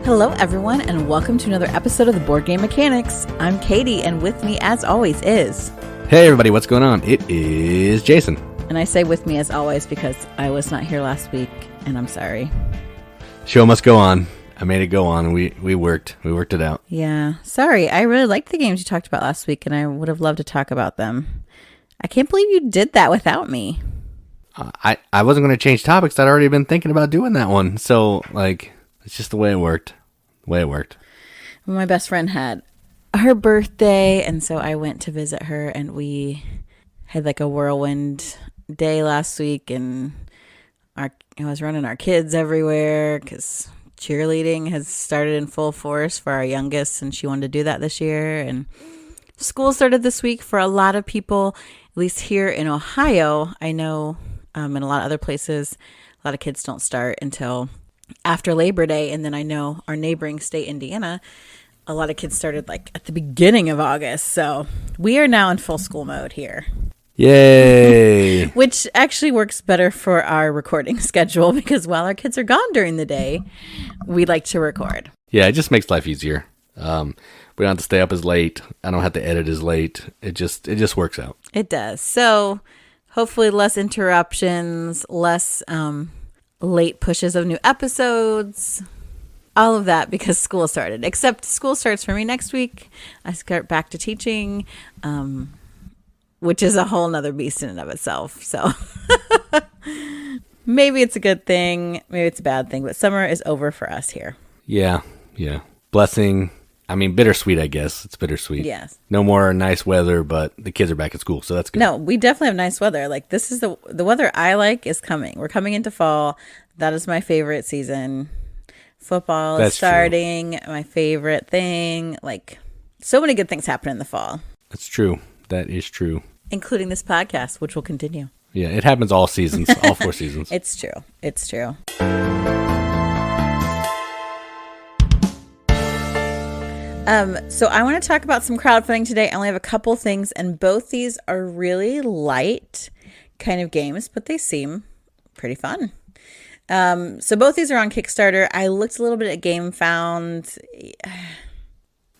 Hello, everyone, and welcome to another episode of the Board Game Mechanics. I'm Katie, and with me, as always, is... Hey, everybody, what's going on? It is Jason. And I say with me, as always, because I was not here last week, and I'm sorry. Show must go on. I made it go on. We worked it out. Yeah, sorry. I really liked the games you talked about last week, and I would have loved to talk about them. I can't believe you did that without me. I wasn't going to change topics. I'd already been thinking about doing that one. So, it's just the way it worked. My best friend had her birthday, and so I went to visit her, and we had like a whirlwind day last week, and I was running our kids everywhere because cheerleading has started in full force for our youngest, and she wanted to do that this year. And school started this week for a lot of people, at least here in Ohio. I know in a lot of other places, a lot of kids don't start until after Labor Day. And then I know our neighboring state, Indiana, a lot of kids started like at the beginning of August. So we are now in full school mode here. Yay! Which actually works better for our recording schedule because while our kids are gone during the day, we like to record. Yeah, it just makes life easier. We don't have to stay up as late. I don't have to edit as late. It just works out. It does. So hopefully less interruptions, less late pushes of new episodes, all of that because school started. Except school starts for me next week. I start back to teaching, which is a whole nother beast in and of itself. So maybe it's a good thing, maybe it's a bad thing, but summer is over for us here. Yeah. Blessing. I mean, bittersweet, I guess. It's bittersweet. Yes. No more nice weather, but the kids are back at school, so that's good. No, we definitely have nice weather. Like, this is the weather I like is coming. We're coming into fall. That is my favorite season. Football is starting. True. My favorite thing. Like, so many good things happen in the fall. That's true. That is true. Including this podcast, which will continue. Yeah, it happens all seasons, all 4 seasons. It's true. So I want to talk about some crowdfunding today. I only have a couple things, and both these are really light kind of games, but they seem pretty fun. So both these are on Kickstarter. I looked a little bit at GameFound.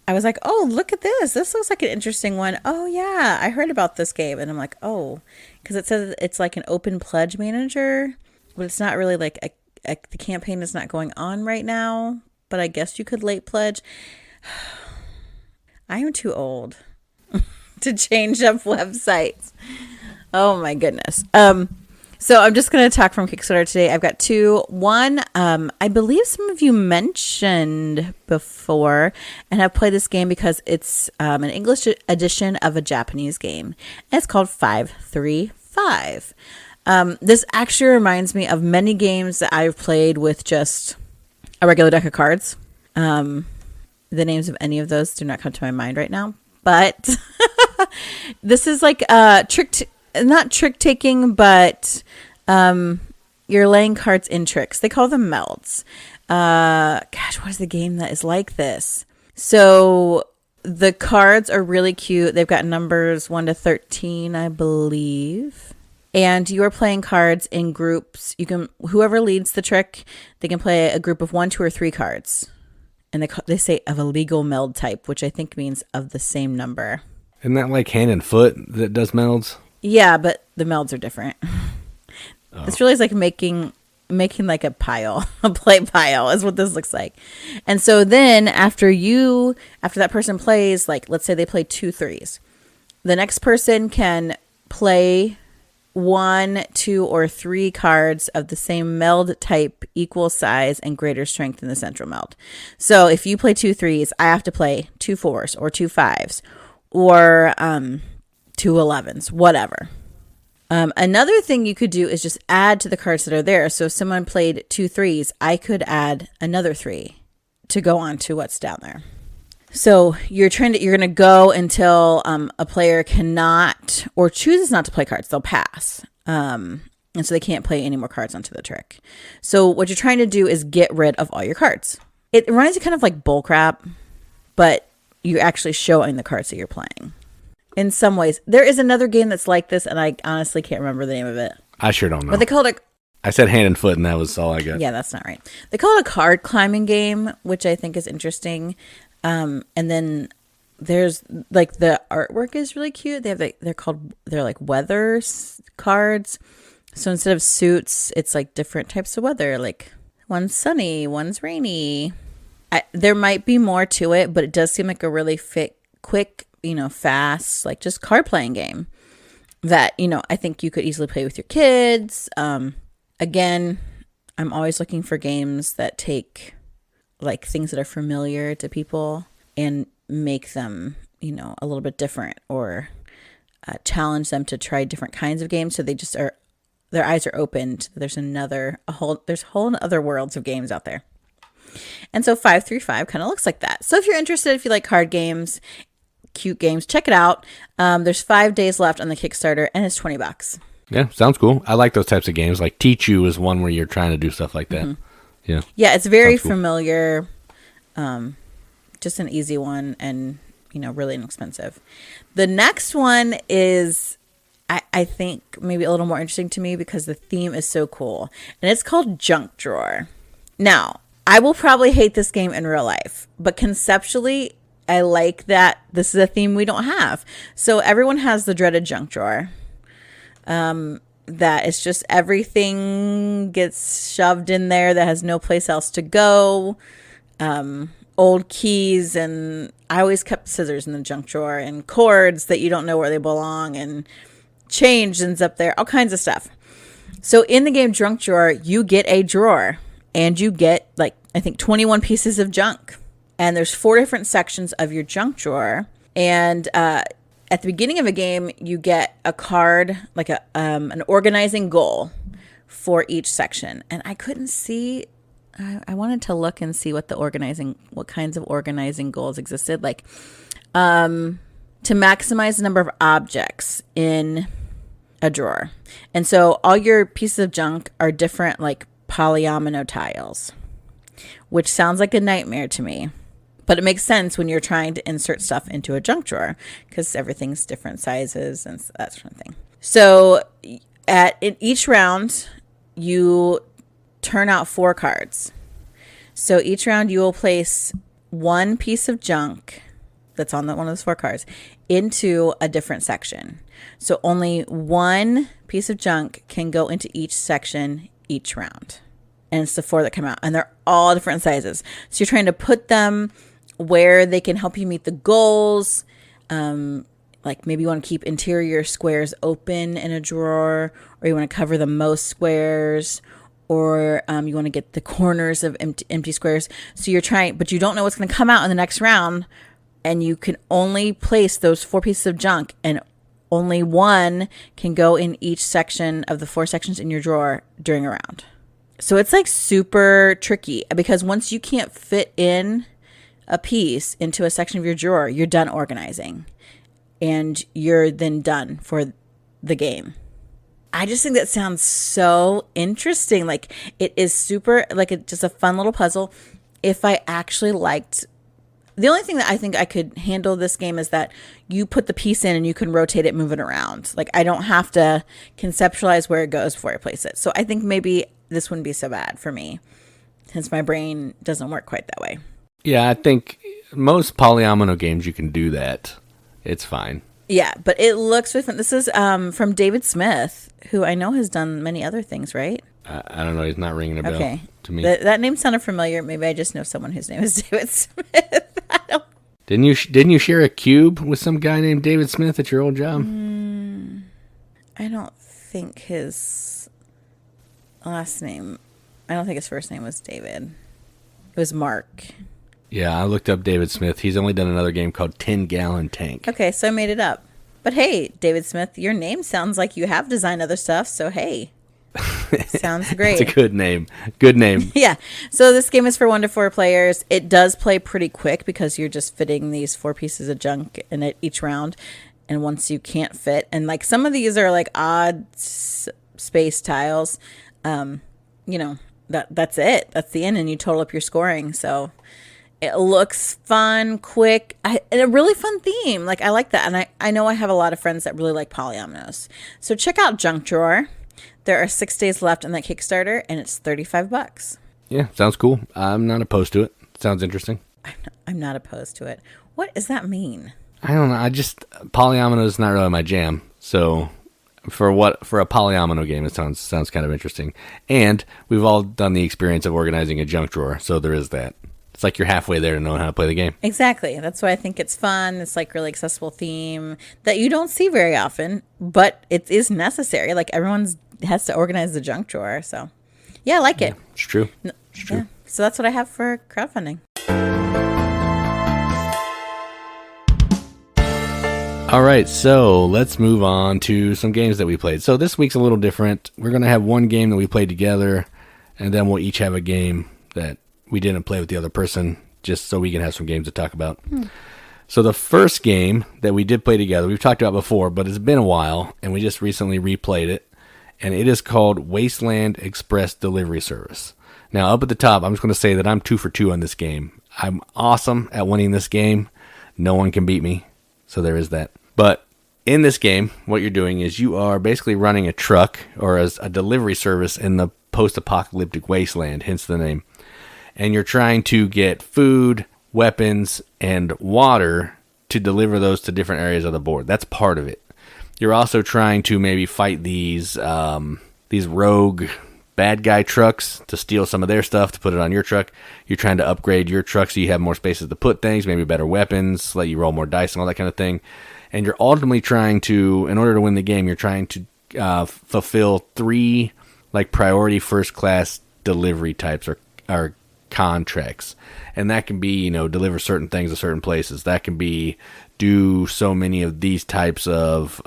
I was like, oh, look at this. This looks like an interesting one. Oh, yeah, I heard about this game. And I'm like, oh, because it says it's like an open pledge manager, but it's not really like the campaign is not going on right now, but I guess you could late pledge. I am too old to change up websites. Oh my goodness. So I'm just going to talk from Kickstarter today. I've got 2. One, I believe some of you mentioned before and have played this game because it's an English edition of a Japanese game. And it's called 535. This actually reminds me of many games that I've played with just a regular deck of cards. The names of any of those do not come to my mind right now, but this is like not trick taking, but you're laying cards in tricks. They call them melds. What is the game that is like this? So the cards are really cute. They've got numbers 1 to 13, I believe. And you are playing cards in groups. Whoever leads the trick, they can play a group of 1, 2, or 3 cards. And they say of a legal meld type, which I think means of the same number. Isn't that like hand and foot that does melds? Yeah, but the melds are different. Oh. This really is like making like a pile, a play pile is what this looks like. And so then after that person plays, like let's say they play 2 3s, the next person can play 1, 2, or 3 cards of the same meld type, equal size, and greater strength in the central meld. So if you play 2 3s, I have to play 2 4s or 2 5s or 2 11s, whatever. Another thing you could do is just add to the cards that are there. So if someone played 2 3s, I could add another 3 to go on to what's down there. So you're going to go until a player cannot or chooses not to play cards. They'll pass. And so they can't play any more cards onto the trick. So what you're trying to do is get rid of all your cards. It reminds you kind of like bullcrap, but you're actually showing the cards that you're playing. In some ways, there is another game that's like this, and I honestly can't remember the name of it. I sure don't know. But they call it I said hand and foot, and that was all I got. Yeah, that's not right. They call it a card climbing game, which I think is interesting. And then there's like the artwork is really cute. They have they're like weather cards. So instead of suits, it's like different types of weather. Like one's sunny, one's rainy. There might be more to it, but it does seem like a really quick, fast, like just card playing game that, I think you could easily play with your kids. Again, I'm always looking for games that take like things that are familiar to people and make them, a little bit different, or challenge them to try different kinds of games. So they just their eyes are opened. There's whole other worlds of games out there. And so 535 kind of looks like that. So if you're interested, if you like card games, cute games, check it out. There's 5 days left on the Kickstarter, and it's $20. Yeah, sounds cool. I like those types of games. Like Teach You is one where you're trying to do stuff like that. Mm-hmm. Yeah, it's very familiar. Just an easy one, and really inexpensive. The next one is, I think, maybe a little more interesting to me because the theme is so cool, and it's called Junk Drawer. Now, I will probably hate this game in real life, but conceptually, I like that this is a theme we don't have. So everyone has the dreaded junk drawer. That it's just everything gets shoved in there that has no place else to go. Old keys, and I always kept scissors in the junk drawer, and cords that you don't know where they belong, and change ends up there, all kinds of stuff. So in the game Junk Drawer, you get a drawer, and you get like, I think 21 pieces of junk. And there's 4 different sections of your junk drawer. And at the beginning of a game, you get a card, like an organizing goal for each section. And I couldn't see, I wanted to look and see what kinds of organizing goals existed. Like to maximize the number of objects in a drawer. And so all your pieces of junk are different, like polyomino tiles, which sounds like a nightmare to me. But it makes sense when you're trying to insert stuff into a junk drawer because everything's different sizes and that sort of thing. So in each round, you turn out 4 cards. So each round you will place one piece of junk that's on one of those 4 cards into a different section. So only one piece of junk can go into each section each round. And it's the 4 that come out. And they're all different sizes. So you're trying to put them where they can help you meet the goals. Like maybe you want to keep interior squares open in a drawer, or you want to cover the most squares, or you want to get the corners of empty squares. So you're trying, but you don't know what's going to come out in the next round, and you can only place those 4 pieces of junk, and only one can go in each section of the 4 sections in your drawer during a round. So it's like super tricky, because once you can't fit in a piece into a section of your drawer, you're done organizing, and you're then done for the game. I just think that sounds so interesting. Like, it is super, like, it's just a fun little puzzle. If I actually liked, the only thing that I think I could handle this game is that you put the piece in and you can rotate it, move it around. Like, I don't have to conceptualize where it goes before I place it. So I think maybe this wouldn't be so bad for me, since my brain doesn't work quite that way. Yeah, I think most polyomino games you can do that. It's fine. Yeah, but it looks really fun. This is from David Smith, who I know has done many other things, right? I don't know. He's not ringing a bell to me. That name sounded familiar. Maybe I just know someone whose name is David Smith. Didn't you share a cube with some guy named David Smith at your old job? I don't think his last name. I don't think his first name was David. It was Mark. Yeah, I looked up David Smith. He's only done another game called 10 Gallon Tank. Okay, so I made it up. But hey, David Smith, your name sounds like you have designed other stuff, so hey. Sounds great. It's a good name. Good name. Yeah. So this game is for 1 to 4 players. It does play pretty quick because you're just fitting these 4 pieces of junk in each round. And once you can't fit, and like some of these are like odd space tiles, that's it. That's the end, and you total up your scoring. So it looks fun, quick, and a really fun theme. Like, I like that. And I know I have a lot of friends that really like polyominoes. So check out Junk Drawer. There are 6 days left on that Kickstarter, and it's $35. Yeah, sounds cool. I'm not opposed to it. Sounds interesting. I'm not opposed to it. What does that mean? I don't know. Polyomino is not really my jam. So for a polyomino game, it sounds kind of interesting. And we've all done the experience of organizing a junk drawer, so there is that. It's like you're halfway there to know how to play the game. Exactly. That's why I think it's fun. It's like really accessible theme that you don't see very often, but it is necessary. Like everyone has to organize the junk drawer. So yeah, I like it. It's true. It's true. Yeah. So that's what I have for crowdfunding. All right, so let's move on to some games that we played. So this week's a little different. We're going to have one game that we played together, and then we'll each have a game that we didn't play with the other person, just so we can have some games to talk about. So the first game that we did play together, we've talked about before, but it's been a while, and we just recently replayed it, and it is called Wasteland Express Delivery Service. Now, up at the top, I'm just going to say that I'm 2 for 2 on this game. I'm awesome at winning this game. No one can beat me, so there is that. But in this game, what you're doing is you are basically running a truck or as a delivery service in the post-apocalyptic wasteland, hence the name. And you're trying to get food, weapons, and water to deliver those to different areas of the board. That's part of it. You're also trying to maybe fight these rogue bad guy trucks to steal some of their stuff to put it on your truck. You're trying to upgrade your truck so you have more spaces to put things, maybe better weapons, let you roll more dice and all that kind of thing. And you're ultimately trying to, in order to win the game, you're trying to fulfill 3 like priority first class delivery types or contracts. And that can be, deliver certain things to certain places. That can be do so many of these types of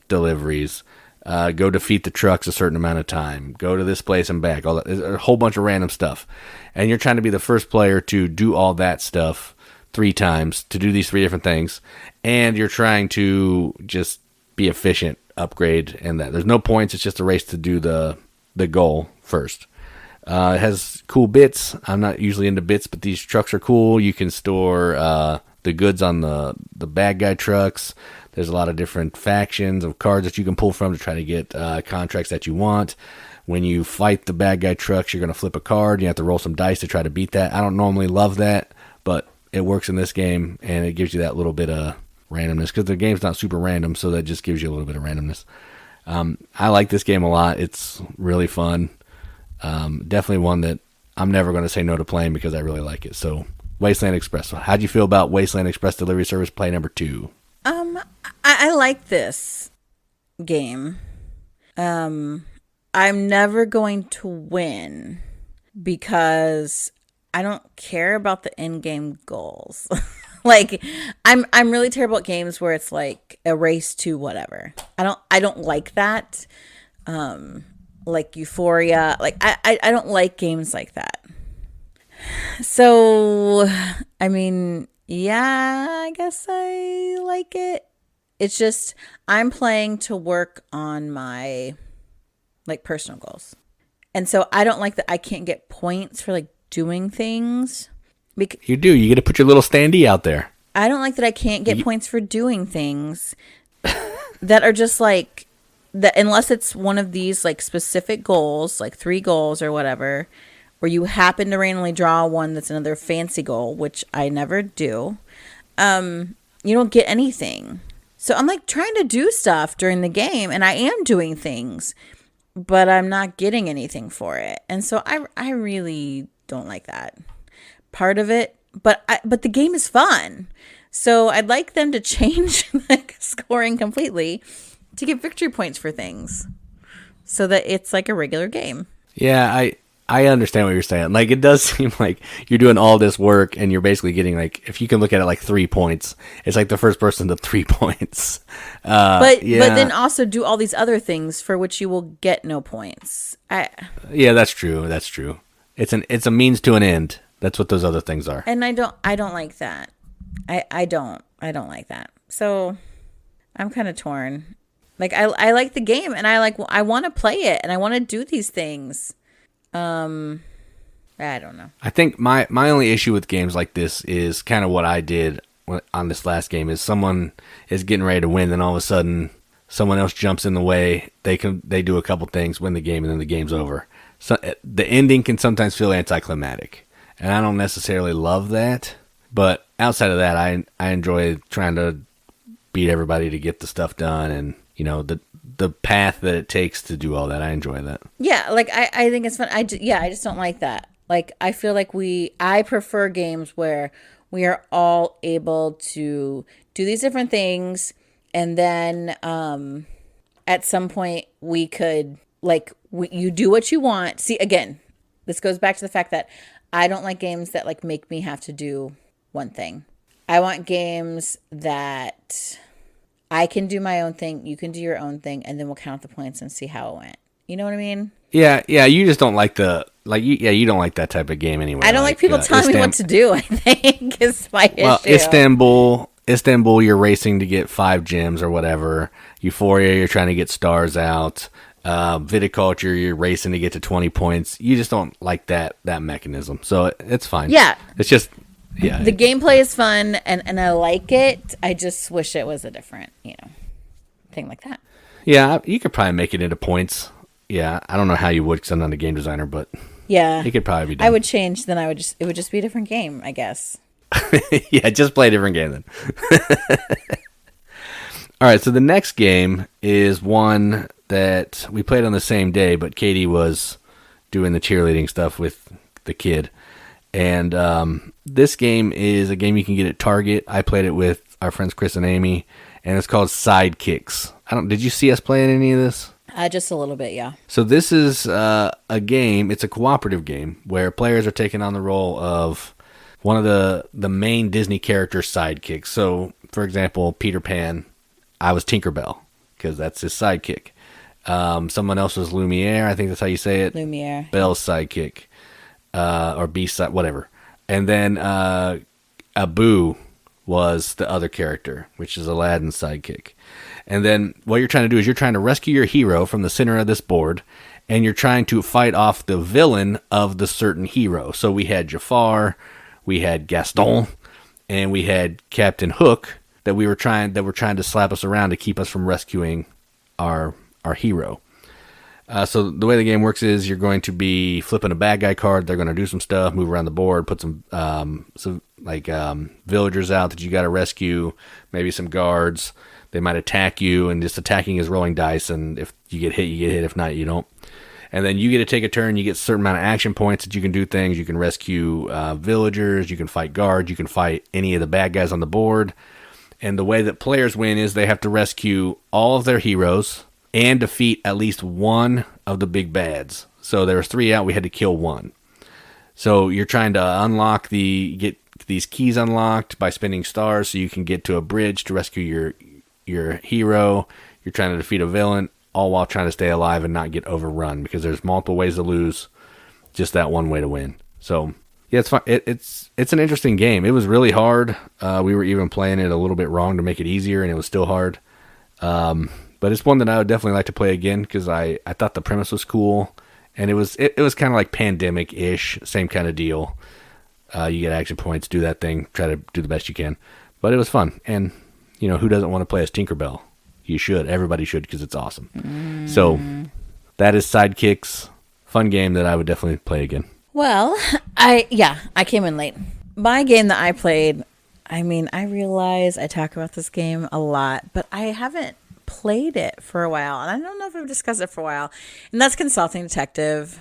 deliveries. Go defeat the trucks a certain amount of time. Go to this place and back. All that, a whole bunch of random stuff. And you're trying to be the first player to do all that stuff 3 times, to do these 3 different things. And you're trying to just be efficient, upgrade, and that. There's no points. It's just a race to do the goal first. It has cool bits. I'm not usually into bits, but these trucks are cool. You can store the goods on the bad guy trucks. There's a lot of different factions of cards that you can pull from to try to get contracts that you want. When you fight the bad guy trucks, you're going to flip a card. You have to roll some dice to try to beat that. I don't normally love that, but it works in this game, and it gives you that little bit of randomness because the game's not super random, so that just gives you a little bit of randomness. I like this game a lot. It's really fun. Definitely one that I'm never going to say no to playing because I really like it. So, Wasteland Express. So how'd you feel about Wasteland Express Delivery Service play number 2? I like this game. I'm never going to win because I don't care about the in-game goals. Like I'm really terrible at games where it's like a race to whatever. I don't like that. Like Euphoria. Like I don't like games like that. So I mean, yeah, I guess I like it. It's just I'm playing to work on my like personal goals. And so I don't like that I can't get points for like doing things. You do. You get to put your little standee out there. I don't like that I can't get points for doing things that are just like that, unless it's one of these like specific goals, like 3 goals or whatever, or you happen to randomly draw one that's another fancy goal, which I never do. You don't get anything. So I'm like trying to do stuff during the game, and I am doing things, but I'm not getting anything for it. And so I really don't like that part of it. But the game is fun. So I'd like them to change like scoring completely to get victory points for things so that it's like a regular game. Yeah, I understand what you're saying. Like, it does seem like you're doing all this work and you're basically getting, like, if you can look at it like 3 points, it's like the first person to 3 points. But then also do all these other things for which you will get no points. Yeah, that's true. That's true. It's a means to an end. That's what those other things are. And I don't like that. I don't like that. So I'm kind of torn. Like I like the game and I want to play it and I want to do these things. I don't know. I think my only issue with games like this is kind of what I did on this last game is someone is getting ready to win, then all of a sudden someone else jumps in the way, they do a couple things, win the game, and then the game's over. So the ending can sometimes feel anticlimactic, and I don't necessarily love that. But outside of that, I enjoy trying to beat everybody to get the stuff done, and the path that it takes to do all that. I enjoy that. Yeah, like I think it's fun. I just don't like that. Like I feel like I prefer games where we are all able to do these different things, and then at some point we could you do what you want. See, again, this goes back to the fact that I don't like games that like make me have to do one thing. I want games that I can do my own thing, you can do your own thing, and then we'll count the points and see how it went. You know what I mean? Yeah. You just don't like you don't like that type of game anyway. I don't like people telling me what to do, I think, is my issue. Well, Istanbul, you're racing to get 5 gems or whatever. Euphoria, you're trying to get stars out. Viticulture, you're racing to get to 20 points. You just don't like that mechanism. So it's fine. Yeah. It's just, yeah. The gameplay is fun, and I like it. I just wish it was a different, thing like that. Yeah, you could probably make it into points. Yeah, I don't know how you would because I'm not a game designer, but yeah, it could probably be done. I would change, then it would just be a different game, I guess. Yeah, just play a different game then. All right, so the next game is one that we played on the same day, but Katie was doing the cheerleading stuff with the kid. And this game is a game you can get at Target. I played it with our friends Chris and Amy, and it's called Sidekicks. Did you see us playing any of this? Just a little bit, yeah. So this is a game. It's a cooperative game where players are taking on the role of one of the main Disney characters' sidekicks. So, for example, Peter Pan, I was Tinkerbell because that's his sidekick. Someone else was Lumiere. I think that's how you say it. Lumiere. Belle's sidekick. Or B-side, whatever. And then Abu was the other character, which is Aladdin's sidekick. And then what you're trying to do is you're trying to rescue your hero from the center of this board, and you're trying to fight off the villain of the certain hero. So we had Jafar, we had Gaston, and we had Captain Hook that were trying to slap us around to keep us from rescuing our hero. So the way the game works is you're going to be flipping a bad guy card. They're going to do some stuff, move around the board, put some villagers out that you got to rescue, maybe some guards. They might attack you, and just attacking is rolling dice, and if you get hit, you get hit. If not, you don't. And then you get to take a turn. You get a certain amount of action points that you can do things. You can rescue villagers. You can fight guards. You can fight any of the bad guys on the board. And the way that players win is they have to rescue all of their heroes and defeat at least one of the big bads. So there was 3 out. We had to kill 1. So you're trying to get these keys unlocked by spending stars so you can get to a bridge to rescue your hero. You're trying to defeat a villain, all while trying to stay alive and not get overrun, because there's multiple ways to lose, just that one way to win. So yeah, it's fun. It's an interesting game. It was really hard. We were even playing it a little bit wrong to make it easier, and it was still hard. But it's one that I would definitely like to play again because I thought the premise was cool, and it was kind of like Pandemic-ish, same kind of deal. You get action points, do that thing, try to do the best you can. But it was fun, and who doesn't want to play as Tinkerbell? You should. Everybody should because it's awesome. So that is Sidekicks. Fun game that I would definitely play again. Well, I came in late. My game that I played, I realize I talk about this game a lot, but I haven't played it for a while, and I don't know if I've discussed it for a while, and that's Consulting Detective.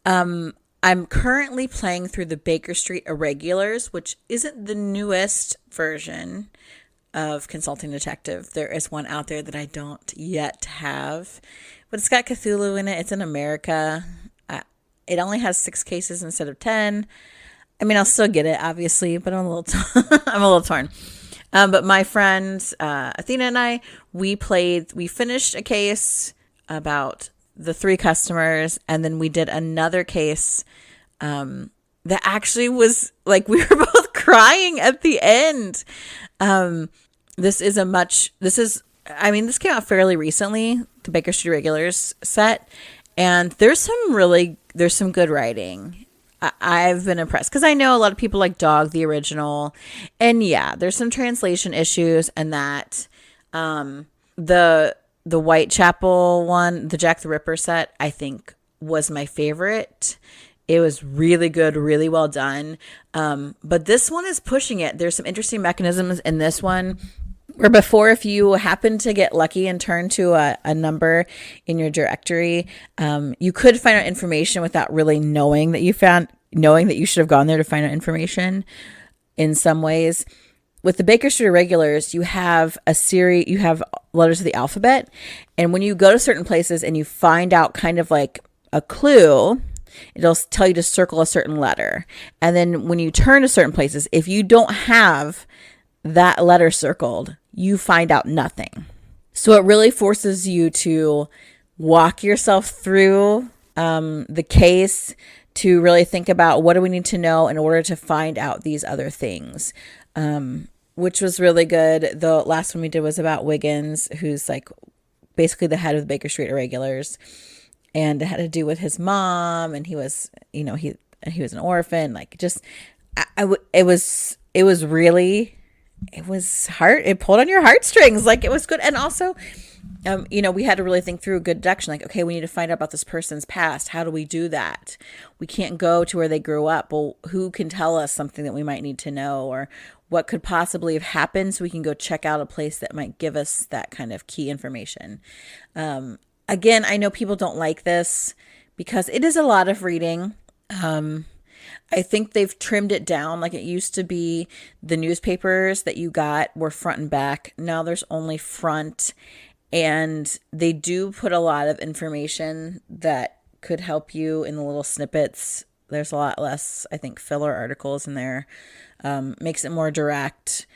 I'm currently playing through the Baker Street Irregulars, which isn't the newest version of Consulting Detective. There is one out there that I don't yet have, but it's got Cthulhu in it. It's in America. It only has 6 cases instead of 10. I'll still get it, obviously, but I'm a little torn. But my friends, Athena and I, we finished a case about the 3 customers, and then we did another case that actually was like we were both crying at the end. This came out fairly recently, the Baker Street Regulars set, and there's some good writing. I've been impressed because I know a lot of people like dog the original, and yeah, there's some translation issues, and that the The Whitechapel one, the Jack the Ripper set, I think was my favorite. It was really good, really well done. But this one is pushing it. There's some interesting mechanisms in this one where before, if you happen to get lucky and turn to a number in your directory, you could find out information without really knowing that you should have gone there to find out information in some ways. With the Baker Street Irregulars, you have you have letters of the alphabet. And when you go to certain places and you find out kind of like a clue, it'll tell you to circle a certain letter. And then when you turn to certain places, if you don't have that letter circled, you find out nothing. So it really forces you to walk yourself through the case to really think about what do we need to know in order to find out these other things. Which was really good. The last one we did was about Wiggins, who's like basically the head of the Baker Street Irregulars, and it had to do with his mom, and he was, he was an orphan. Like, just, it was hard. It pulled on your heartstrings. Like, it was good. And also, we had to really think through a good deduction. Like, okay, we need to find out about this person's past. How do we do that? We can't go to where they grew up. Well, who can tell us something that we might need to know, or what could possibly have happened, so we can go check out a place that might give us that kind of key information. Again, I know people don't like this because it is a lot of reading. I think they've trimmed it down. Like, it used to be the newspapers that you got were front and back. Now there's only front, and they do put a lot of information that could help you in the little snippets. There's a lot less, I think, filler articles in there. Makes it more direct.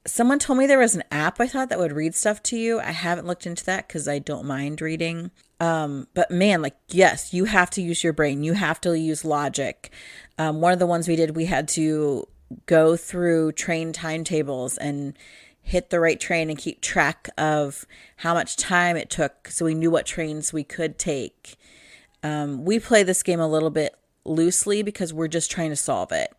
Someone told me there was an app, I thought, that would read stuff to you. I haven't looked into that because I don't mind reading. But man, like, yes, you have to use your brain. You have to use logic. One of the ones we did, we had to go through train timetables and hit the right train and keep track of how much time it took so we knew what trains we could take. We play this game a little bit loosely because we're just trying to solve it.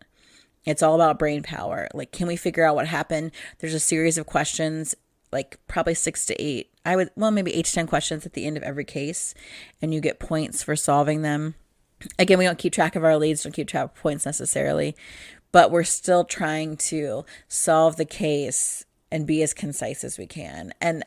It's all about brain power. Like, can we figure out what happened? There's a series of questions, like probably 6 to 8. Maybe 8 to 10 questions at the end of every case, and you get points for solving them. Again, we don't keep track of our leads, don't keep track of points necessarily, but we're still trying to solve the case and be as concise as we can. And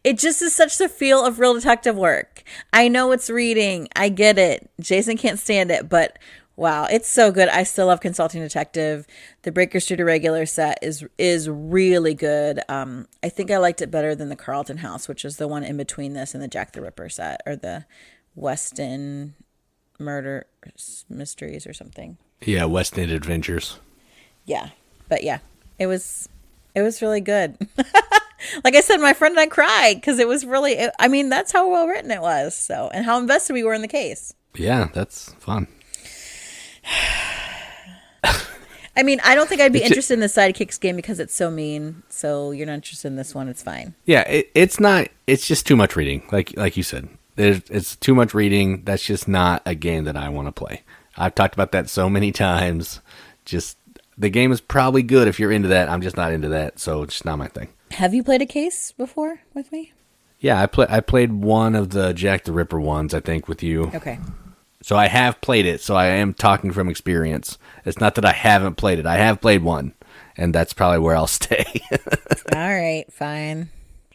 it just is such the feel of real detective work. I know it's reading. I get it. Jason can't stand it, but wow, it's so good. I still love Consulting Detective. The Baker Street Irregular set is really good. I think I liked it better than the Carlton House, which is the one in between this and the Jack the Ripper set, or the West End Murder Mysteries or something. Yeah, West End Adventures. Yeah, but yeah, it was really good. Like I said, my friend and I cried because it was really, that's how well written it was. So, and how invested we were in the case. Yeah, that's fun. I don't think I'd be interested in the Sidekicks game because it's so mean. So you're not interested in this one. It's fine. Yeah, it's not. It's just too much reading. Like you said, it's too much reading. That's just not a game that I want to play. I've talked about that so many times. Just the game is probably good if you're into that. I'm just not into that, so it's just not my thing. Have you played a case before with me? Yeah, I played one of the Jack the Ripper ones, I think, with you. Okay. So I have played it, so I am talking from experience. It's not that I haven't played it. I have played one, and that's probably where I'll stay. All right, fine.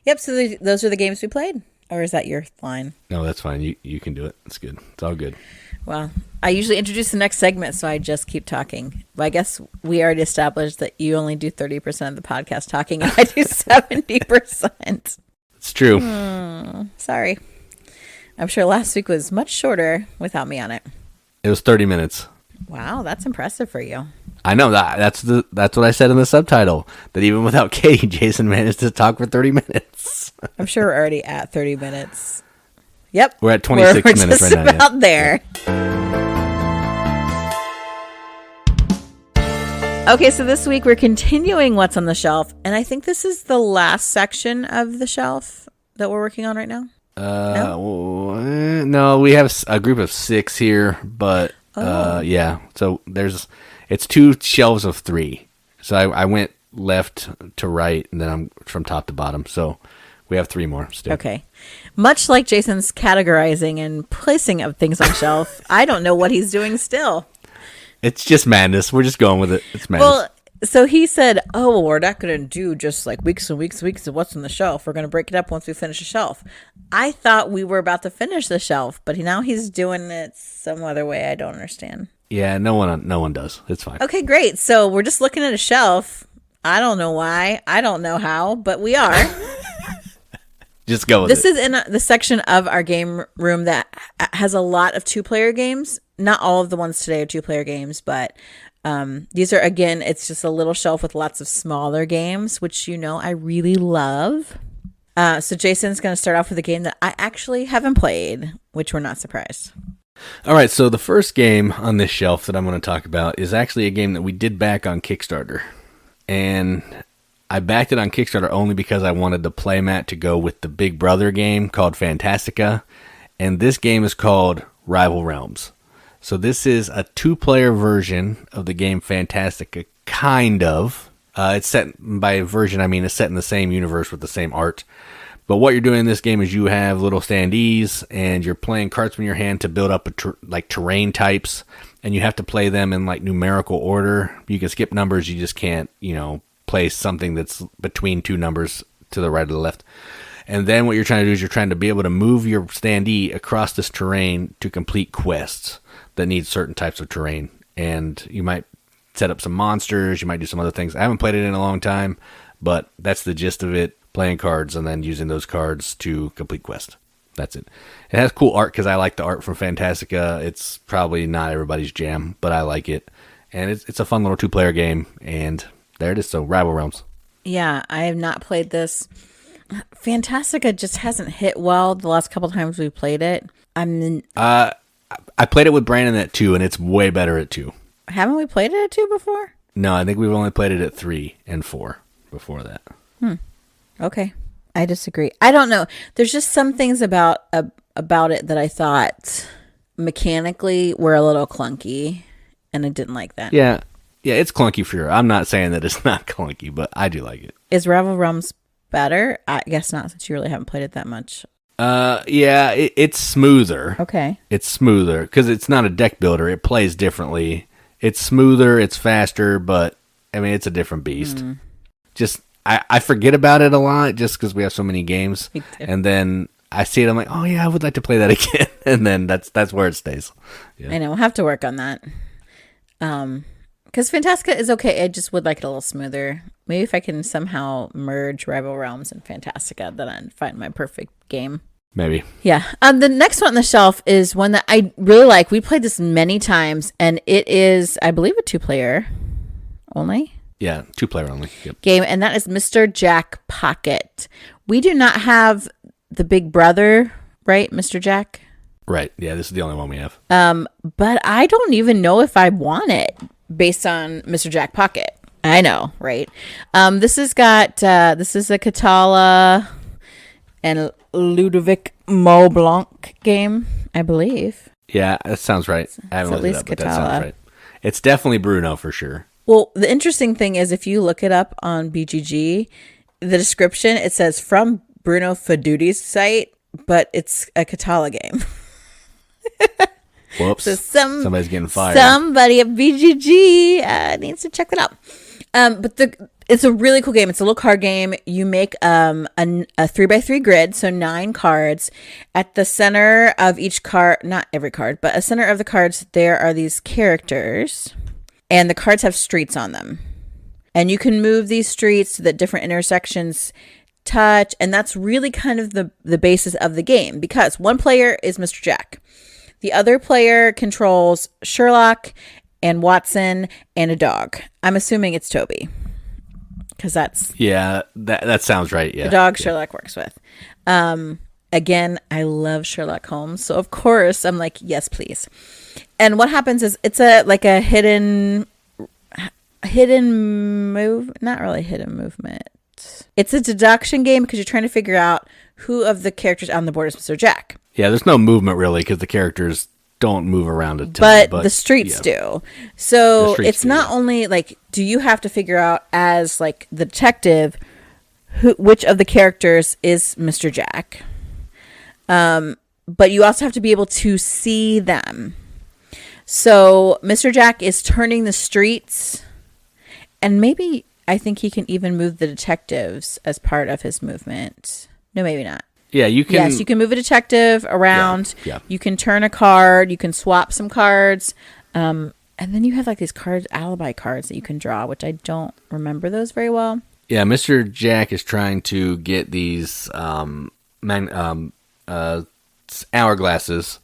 Yep, so those are the games we played? Or is that your line? No, that's fine. You can do it. It's good. It's all good. Well, I usually introduce the next segment, so I just keep talking. But I guess we already established that you only do 30% of the podcast talking, and I do 70%. It's true. Sorry. I'm sure last week was much shorter without me on it. It was 30 minutes. Wow, that's impressive for you. I know that. That's what I said in the subtitle. That even without Katie, Jason managed to talk for 30 minutes. I'm sure we're already at 30 minutes. Yep. We're at 26 we're minutes just right now. About there. Okay, so this week we're continuing What's on the Shelf, and I think this is the last section of the shelf that we're working on right now. No, we have a group of 6 here, but yeah. So it's 2 shelves of 3. So I went left to right, and then I'm from top to bottom. So We have 3 more still. Okay. Much like Jason's categorizing and placing of things on shelf, I don't know what he's doing still. It's just madness. We're just going with it. It's madness. Well, so he said, oh, well, we're not going to do just like weeks and weeks and weeks of what's on the shelf. We're going to break it up once we finish the shelf. I thought we were about to finish the shelf, but now he's doing it some other way. I don't understand. Yeah, no one does. It's fine. Okay, great. So we're just looking at a shelf. I don't know why. I don't know how, but we are. Just go with This it. is in the section of our game room that has a lot of 2-player games. Not all of the ones today are 2-player games, but these are, again, it's just a little shelf with lots of smaller games, which I really love. So Jason's going to start off with a game that I actually haven't played, which we're not surprised. All right, so the first game on this shelf that I'm going to talk about is actually a game that we did back on Kickstarter. And I backed it on Kickstarter only because I wanted the playmat to go with the Big Brother game called Fantastica. And this game is called Rival Realms. So this is a 2-player version of the game Fantastica, kind of. It's set, by version I mean it's set in the same universe with the same art. But what you're doing in this game is you have little standees, and you're playing cards from your hand to build up terrain types, and you have to play them in numerical order. You can skip numbers, you just can't, place something that's between 2 numbers to the right or the left. And then what you're trying to do is you're trying to be able to move your standee across this terrain to complete quests that need certain types of terrain. And you might set up some monsters, you might do some other things. I haven't played it in a long time, but that's the gist of it. Playing cards and then using those cards to complete quests. That's it. It has cool art because I like the art from Fantastica. It's probably not everybody's jam, but I like it. And it's a fun little 2-player game. And there it is. So Rival Realms. Yeah, I have not played this. Fantastica just hasn't hit well the last couple times we played it. I played it with Brandon at 2, and it's way better at 2. Haven't we played it at 2 before? No, I think we've only played it at 3 and 4 before that. Okay. I disagree. I don't know. There's just some things about it that I thought mechanically were a little clunky, and I didn't like that. Yeah, it's clunky for sure. I'm not saying that it's not clunky, but I do like it. Is Rival Realms better? I guess not, since you really haven't played it that much. Yeah, it's smoother. Okay. It's smoother because it's not a deck builder. It plays differently. It's smoother. It's faster, but I mean, it's a different beast. Just I forget about it a lot just because we have so many games, and then I see it. I'm like, oh yeah, I would like to play that again, and then that's where it stays. Yeah. I know we'll have to work on that. Because Fantastica is okay. I just would like it a little smoother. Maybe if I can somehow merge Rival Realms and Fantastica, then I'd find my perfect game. Maybe. Yeah. The next one on the shelf is one that I really like. We played this many times, and it is, I believe, a 2-player only. Yeah, 2-player only. Yep. Game, and that is Mr. Jack Pocket. We do not have the Big Brother, right, Mr. Jack? Right. Yeah, this is the only one we have. But I don't even know if I want it based on Mr. Jack Pocket. I know, right? This is a Catala and Ludovic Maublanc game, I believe. Yeah, that sounds right. I haven't looked it up, but that sounds right. It's definitely Bruno for sure. Well, the interesting thing is if you look it up on BGG, the description, it says from Bruno Feduti's site, but it's a Catala game. Whoops. So somebody's getting fired. Somebody at BGG needs to check that out. But it's a really cool game. It's a little card game. You make a 3x3 grid, so 9 cards. At the center of each card, not every card, but a center of the cards, there are these characters. And the cards have streets on them. And you can move these streets so that different intersections touch. And that's really kind of the basis of the game. Because one player is Mr. Jack. The other player controls Sherlock and Watson and a dog. I'm assuming it's Toby. Because that's... Yeah, that sounds right. Yeah. The dog Sherlock works with. Again, I love Sherlock Holmes. So, of course, I'm like, yes, please. And what happens is it's a hidden move, not really hidden movement. It's a deduction game because you're trying to figure out who of the characters on the board is Mr. Jack. Yeah, there's no movement really because the characters don't move around a ton. But the streets do. So it's not only like, do you have to figure out as like the detective which of the characters is Mr. Jack. But you also have to be able to see them. So Mr. Jack is turning the streets, and maybe I think he can even move the detectives as part of his movement. No, maybe not. Yeah, you can. Yes, you can move a detective around. Yeah. You can turn a card. You can swap some cards. And then you have like these cards, alibi cards that you can draw, which I don't remember those very well. Yeah, Mr. Jack is trying to get these hourglasses.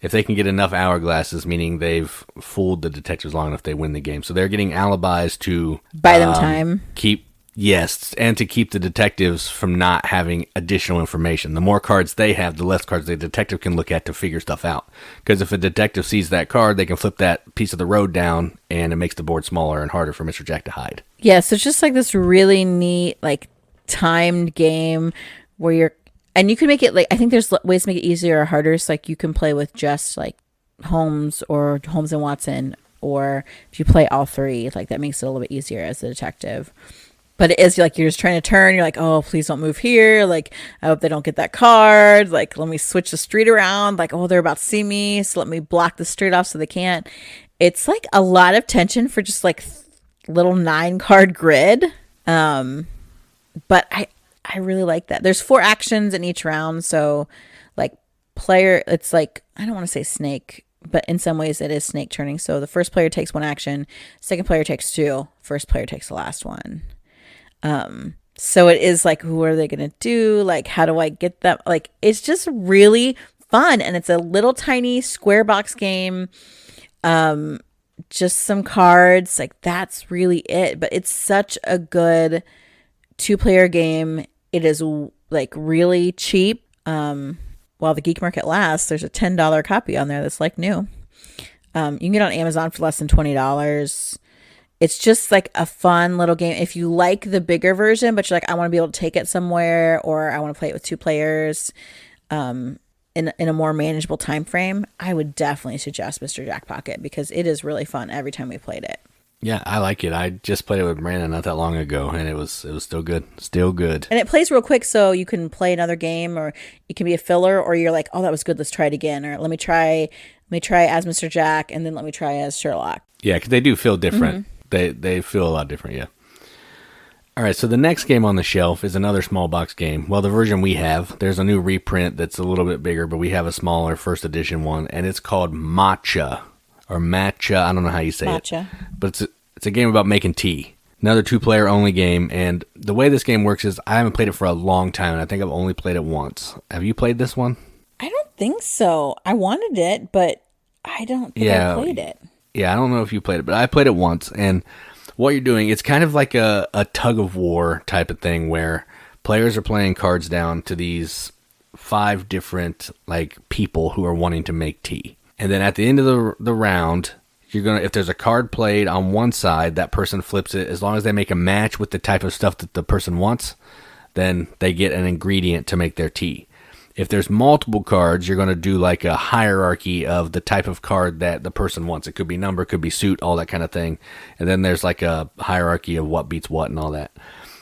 If they can get enough hourglasses, meaning they've fooled the detectives long enough, they win the game. So they're getting alibis to buy them time. And to keep the detectives from not having additional information. The more cards they have, the less cards the detective can look at to figure stuff out. Because if a detective sees that card, they can flip that piece of the road down, and it makes the board smaller and harder for Mr. Jack to hide. Yeah, so it's just like this really neat, like, timed game where you're... And you can make it, like, I think there's ways to make it easier or harder. So, like, you can play with just, like, Holmes or Holmes and Watson. Or if you play all three, like, that makes it a little bit easier as a detective. But it is like you're just trying to turn. You're like, oh, please don't move here. Like, I hope they don't get that card. Like, let me switch the street around. Like, oh, they're about to see me. So let me block the street off so they can't. It's like a lot of tension for just like little 9-card grid. But I really like that. There's 4 actions in each round. So like it's like, I don't want to say snake, but in some ways it is snake turning. So the first player takes 1 action. Second player takes 2. First player takes the last one. So it is like, who are they going to do? Like, how do I get them? Like, it's just really fun. And it's a little tiny square box game. Just some cards. Like, that's really it. But it's such a good 2-player game. It is like really cheap. While the geek market lasts, there's a $10 copy on there that's like new. You can get it on Amazon for less than $20. It's just like a fun little game. If you like the bigger version, but you're like, I want to be able to take it somewhere, or I want to play it with 2 players in a more manageable time frame, I would definitely suggest Mr. Jack Pocket because it is really fun every time we played it. Yeah, I like it. I just played it with Brandon not that long ago, and it was still good. Still good. And it plays real quick, so you can play another game, or it can be a filler, or you're like, oh, that was good, let's try it again, or let me try as Mr. Jack, and then let me try as Sherlock. Yeah, because they do feel different. Mm-hmm. They feel a lot different, yeah. All right, so the next game on the shelf is another small box game. Well, the version we have, there's a new reprint that's a little bit bigger, but we have a smaller first edition one, and it's called Matcha, or Matcha. I don't know how you say Matcha. It. But it's a game about making tea. Another 2-player only game, and the way this game works is I haven't played it for a long time, and I think I've only played it once. Have you played this one? I don't think so. I wanted it, but I don't think I played it. Yeah, I don't know if you played it, but I played it once, and what you're doing, it's kind of like a tug of war type of thing where players are playing cards down to these 5 different like people who are wanting to make tea. And then at the end of the round, if there's a card played on one side, that person flips it. As long as they make a match with the type of stuff that the person wants, then they get an ingredient to make their tea. If there's multiple cards, you're going to do like a hierarchy of the type of card that the person wants. It could be number, could be suit, all that kind of thing. And then there's like a hierarchy of what beats what and all that.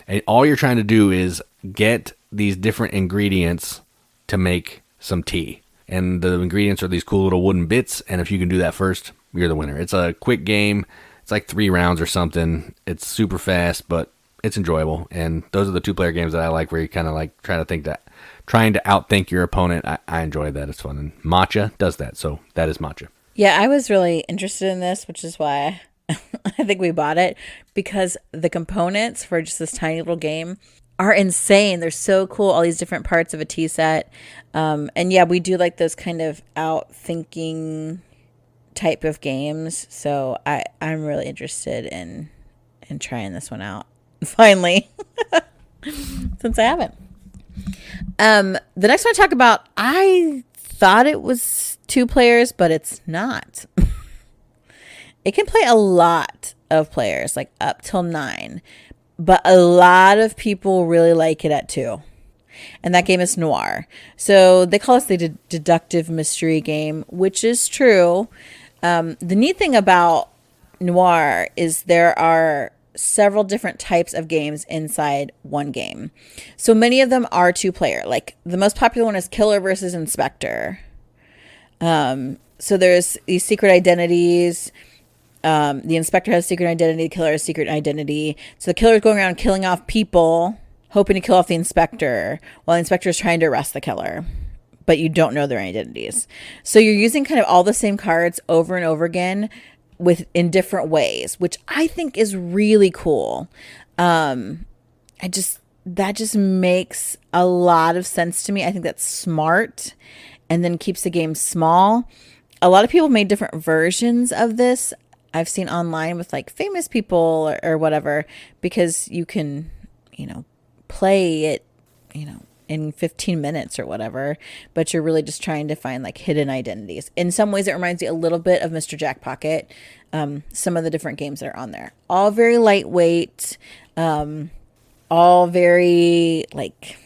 And all you're trying to do is get these different ingredients to make some tea. And the ingredients are these cool little wooden bits. And if you can do that first, you're the winner. It's a quick game. It's like 3 rounds or something. It's super fast, but it's enjoyable. And those are the 2-player games that I like where you kind of like trying to outthink your opponent. I enjoy that. It's fun. And Matcha does that. So that is Matcha. Yeah, I was really interested in this, which is why I think we bought it, because the components for just this tiny little game are insane. They're so cool. All these different parts of a tea set. And yeah, we do like those kind of outthinking type of games. So I'm really interested in trying this one out. Finally. Since I haven't. The next one I talk about, I thought it was 2 players, but it's not. It can play a lot of players, like up till 9, but a lot of people really like it at 2. And that game is Noir. So they call us the deductive mystery game, which is true. The neat thing about Noir is there are several different types of games inside one game. So many of them are 2-player. Like the most popular one is Killer versus Inspector. So there's these secret identities. The inspector has secret identity. The killer has secret identity. So the killer is going around killing off people, hoping to kill off the inspector, while the inspector is trying to arrest the killer. But you don't know their identities. So you're using kind of all the same cards over and over again in different ways, which I think is really cool. That just makes a lot of sense to me. I think that's smart, and then keeps the game small. A lot of people made different versions of this. I've seen online with like famous people or whatever, because you can, play it, in 15 minutes or whatever, but you're really just trying to find like hidden identities. In some ways, it reminds me a little bit of Mr. Jack Pocket. Some of the different games that are on there, all very lightweight, all very like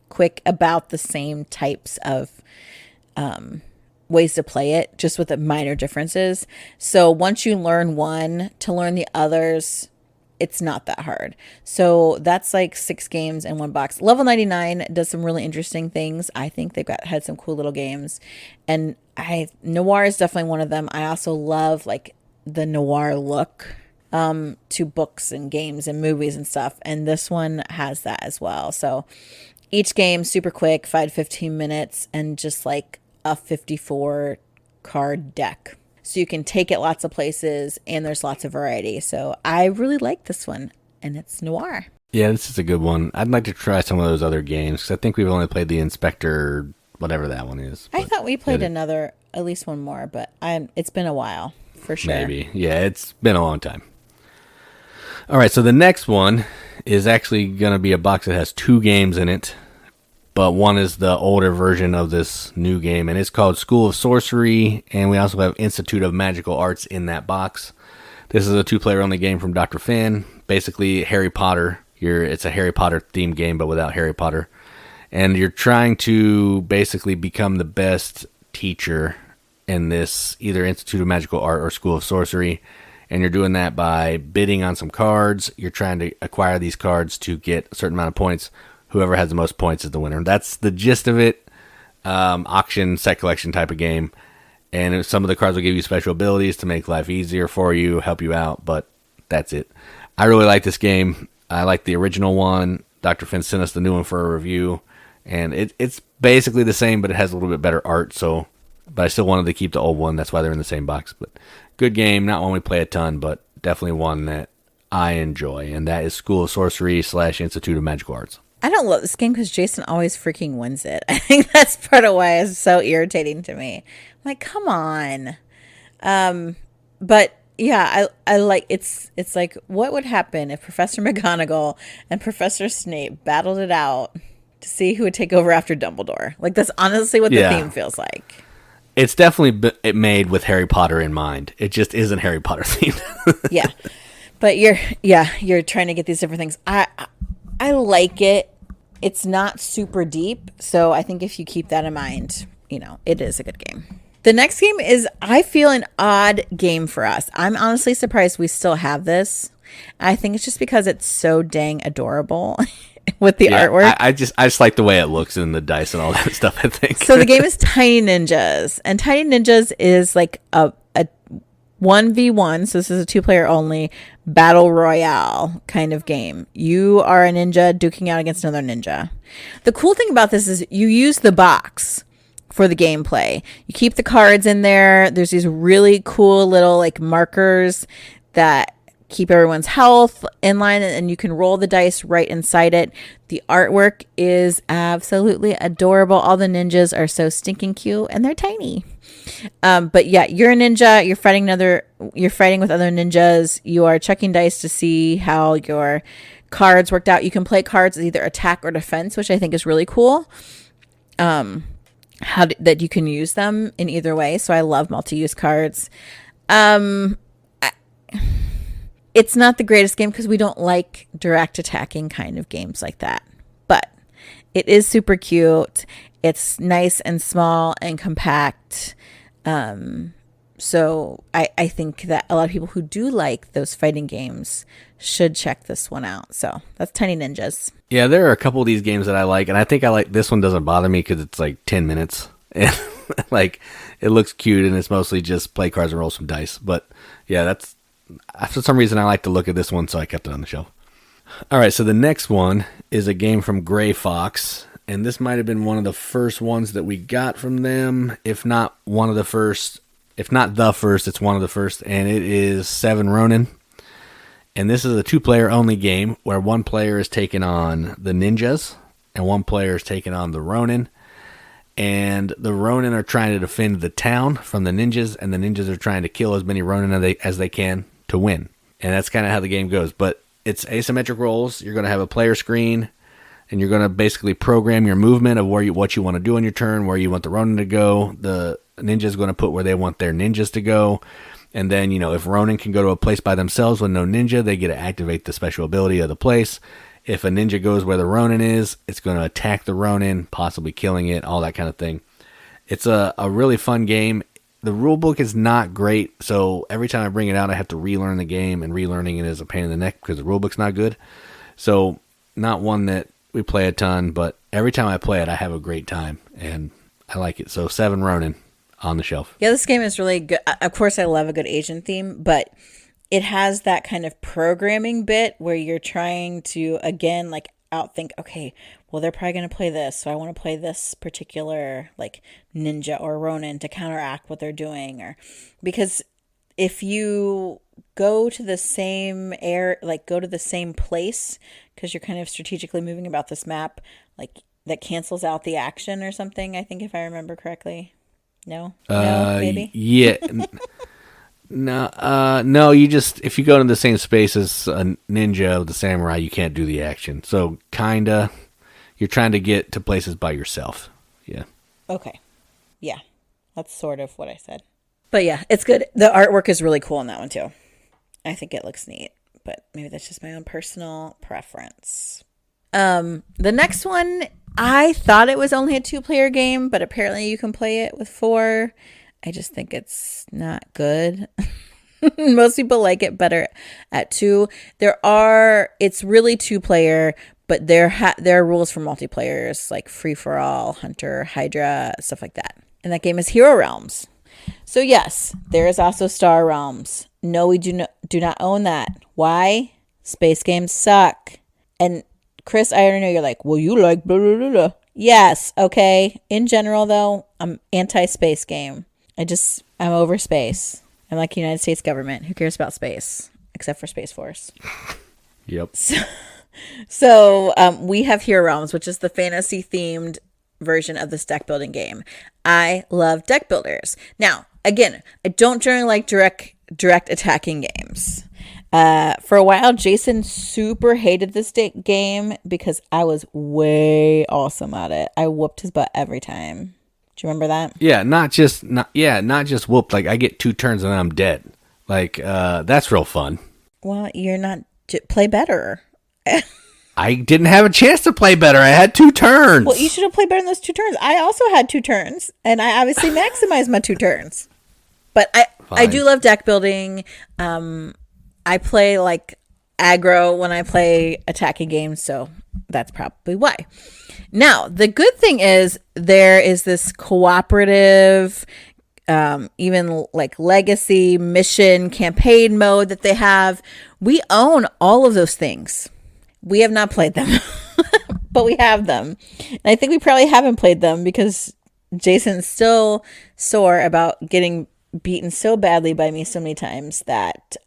quick, about the same types of ways to play it, just with the minor differences. So once you learn one, to learn the others, it's not that hard. So that's like 6 games in one box. Level 99 does some really interesting things. I think they've had some cool little games, and Noir is definitely one of them. I also love like the Noir look to books and games and movies and stuff, and this one has that as well. So each game super quick, 5 to 15 minutes, and just like a 54 card deck. So you can take it lots of places, and there's lots of variety. So I really like this one, and it's Noir. Yeah, this is a good one. I'd like to try some of those other games, because I think we've only played the Inspector, whatever that one is. I thought we played at least one more, but it's been a while, for sure. Maybe. Yeah, it's been a long time. All right, so the next one is actually going to be a box that has 2 games in it, but one is the older version of this new game, and it's called School of Sorcery, and we also have Institute of Magical Arts in that box. This is a 2-player only game from Dr. Finn, basically Harry Potter. It's a Harry Potter themed game, but without Harry Potter. And you're trying to basically become the best teacher in this, either Institute of Magical Art or School of Sorcery, and you're doing that by bidding on some cards. You're trying to acquire these cards to get a certain amount of points. Whoever has the most points is the winner. That's the gist of it. Auction, set collection type of game. And some of the cards will give you special abilities to make life easier for you, help you out, but that's it. I really like this game. I like the original one. Dr. Finn sent us the new one for a review. And it's basically the same, but it has a little bit better art. But I still wanted to keep the old one. That's why they're in the same box. But good game. Not one we play a ton, but definitely one that I enjoy. And that is School of Sorcery / Institute of Magical Arts. I don't love this game because Jason always freaking wins it. I think that's part of why it's so irritating to me. I'm like, come on. But yeah, I like it's like, what would happen if Professor McGonagall and Professor Snape battled it out to see who would take over after Dumbledore? Like, that's honestly what the theme feels like. It's definitely made with Harry Potter in mind. It just isn't Harry Potter themed. Yeah. But you're trying to get these different things. I like it. It's not super deep, so I think if you keep that in mind, it is a good game. The next game is, I feel, an odd game for us. I'm honestly surprised we still have this. I think it's just because it's so dang adorable with the artwork. I just like the way it looks and the dice and all that stuff, I think. So the game is Tiny Ninjas, and Tiny Ninjas is like a 1v1, so this is a 2-player only battle royale kind of game. You are a ninja duking out against another ninja. The cool thing about this is you use the box for the gameplay. You keep the cards in there. There's these really cool little like markers that keep everyone's health in line, and you can roll the dice right inside it. The artwork is absolutely adorable. All the ninjas are so stinking cute, and they're tiny. But yeah, you're a ninja. You're fighting with other ninjas. You are checking dice to see how your cards worked out. You can play cards as either attack or defense, which I think is really cool. That you can use them in either way. So I love multi-use cards. It's not the greatest game because we don't like direct attacking kind of games like that. But it is super cute. It's nice and small and compact. So I think that a lot of people who do like those fighting games should check this one out. So that's Tiny Ninjas. Yeah, there are a couple of these games that I like, and I think I like this one. Doesn't bother me because it's like 10 minutes, and like it looks cute, and it's mostly just play cards and roll some dice. But yeah, that's for some reason I like to look at this one, so I kept it on the shelf. All right, so the next one is a game from Gray Fox, and this might have been one of the first ones that we got from them, if not one of the first. If not the first, it's one of the first, and it is 7 Ronin. And this is a 2-player only game where one player is taking on the ninjas and one player is taking on the Ronin. And the Ronin are trying to defend the town from the ninjas, and the ninjas are trying to kill as many Ronin as they can to win. And that's kind of how the game goes. But it's asymmetric rolls. You're going to have a player screen, and you're going to basically program your movement of what you want to do on your turn, where you want the Ronin to go. The ninja is going to put where they want their ninjas to go. And then, if Ronin can go to a place by themselves with no ninja, they get to activate the special ability of the place. If a ninja goes where the Ronin is, it's going to attack the Ronin, possibly killing it, all that kind of thing. It's a really fun game. The rulebook is not great, so every time I bring it out, I have to relearn the game, and relearning it is a pain in the neck because the rulebook's not good. So, not one that we play a ton, but every time I play it, I have a great time, and I like it. So 7 Ronin on the shelf. Yeah, this game is really good. Of course, I love a good Asian theme, but it has that kind of programming bit where you're trying to, again, like outthink, okay, well, they're probably going to play this, so I want to play this particular like ninja or Ronin to counteract what they're doing. Or because if you go to the same go to the same place, because you're kind of strategically moving about this map, like that cancels out the action or something, I think, if I remember correctly. No, maybe. Yeah. No, you just, if you go to the same space as a ninja or the samurai, you can't do the action. So kinda, you're trying to get to places by yourself. Yeah. Okay. Yeah. That's sort of what I said. But yeah, it's good. The artwork is really cool in that one too. I think it looks neat, but maybe that's just my own personal preference. The next one, I thought it was only a 2-player game, but apparently you can play it with 4. I just think it's not good. Most people like it better at 2. It's really 2-player, but there are rules for multiplayers, like free for all, hunter, hydra, stuff like that. And that game is Hero Realms. So yes, there is also Star Realms. No, we do not own that. Why? Space games suck. And Chris, I already know you're like, well, you like blah, blah, blah, blah. Yes, okay. In general, though, I'm anti-space game. I'm over space. I'm like the United States government. Who cares about space? Except for Space Force. Yep. So we have Hero Realms, which is the fantasy-themed version of this deck building game. I love deck builders. Now, again, I don't generally like direct attacking games. For a while, Jason super hated this game because I was way awesome at it. I whooped his butt every time. Do you remember that? Yeah, not just whooped. Like I get 2 turns and then I'm dead. Like that's real fun. Well, you're not play better. I didn't have a chance to play better. I had 2 turns. Well, you should have played better in those 2 turns. I also had 2 turns, and I obviously maximized my 2 turns. But I do love deck building. I play like aggro when I play attacking games, so that's probably why. Now, the good thing is there is this cooperative, even like legacy, mission, campaign mode that they have. We own all of those things. We have not played them, but we have them. And I think we probably haven't played them because Jason's still sore about getting beaten so badly by me so many times that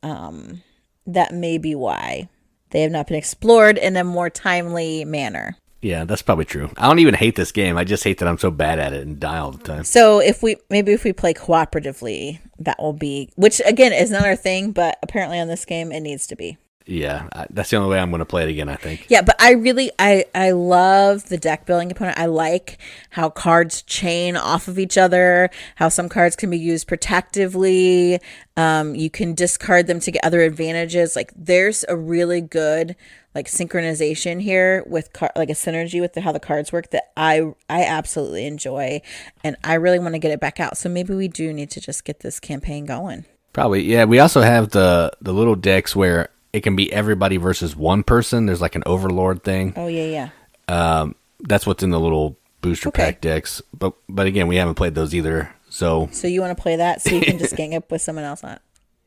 that may be why they have not been explored in a more timely manner. Yeah, that's probably true. I don't even hate this game. I just hate that I'm so bad at it and die all the time. So if we play cooperatively, that will be, which again is not our thing, but apparently on this game it needs to be. Yeah, that's the only way I'm going to play it again, I think. Yeah, but I love the deck building component. I like how cards chain off of each other, how some cards can be used protectively. You can discard them to get other advantages. Like there's a really good like synchronization here with like a synergy with how the cards work that I absolutely enjoy, and I really want to get it back out. So maybe we do need to just get this campaign going. Probably, yeah. We also have the little decks where it can be everybody versus one person. There's like an overlord thing. Oh, yeah. That's what's in the little booster pack decks. But again, we haven't played those either. So you want to play that so you can just gang up with someone else on it?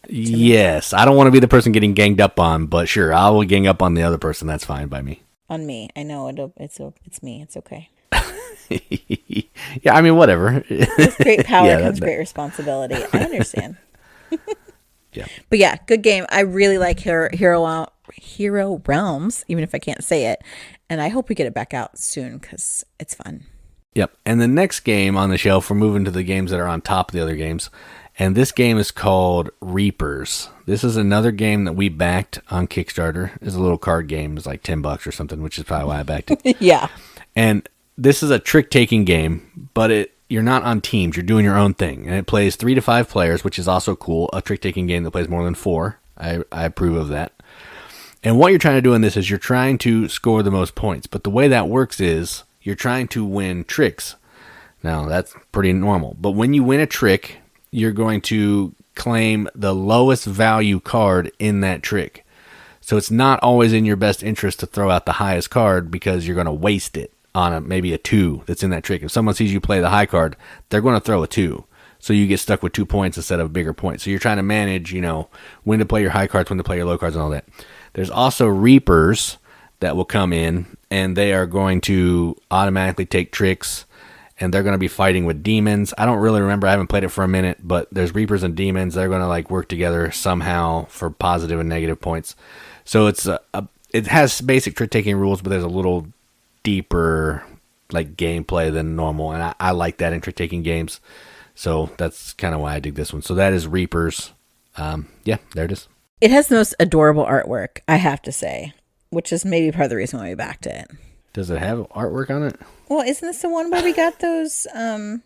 Yes. I don't want to be the person getting ganged up on, but sure, I will gang up on the other person. That's fine by me. On me. I know it's me. It's okay. Yeah, I mean, whatever. With great power comes great responsibility. I understand. Yeah. But yeah, good game. I really like Hero Realms, even if I can't say it. And I hope we get it back out soon because it's fun. Yep. And the next game on the shelf, we're moving to the games that are on top of the other games. And this game is called Reapers. This is another game that we backed on Kickstarter. It's a little card game. It's like $10 or something, which is probably why I backed it. Yeah. And this is a trick-taking game, but you're not on teams. You're doing your own thing. And it plays 3 to 5 players, which is also cool. A trick-taking game that plays more than 4. I approve of that. And what you're trying to do in this is you're trying to score the most points. But the way that works is you're trying to win tricks. Now, that's pretty normal. But when you win a trick, you're going to claim the lowest value card in that trick. So it's not always in your best interest to throw out the highest card because you're going to waste it on maybe a 2 that's in that trick. If someone sees you play the high card, they're going to throw a 2. So you get stuck with 2 points instead of bigger points. So you're trying to manage, when to play your high cards, when to play your low cards and all that. There's also Reapers that will come in, and they are going to automatically take tricks, and they're going to be fighting with demons. I don't really remember. I haven't played it for a minute, but there's Reapers and demons. They're going to work together somehow for positive and negative points. So it has basic trick-taking rules, but there's a little deeper gameplay than normal, and I like that in trick-taking games. So that's kind of why I dig this one. So that is Reapers. Yeah, there it is. It has the most adorable artwork, I have to say, which is maybe part of the reason why we backed it. Does it have artwork on it? Well, isn't this the one where we got those, I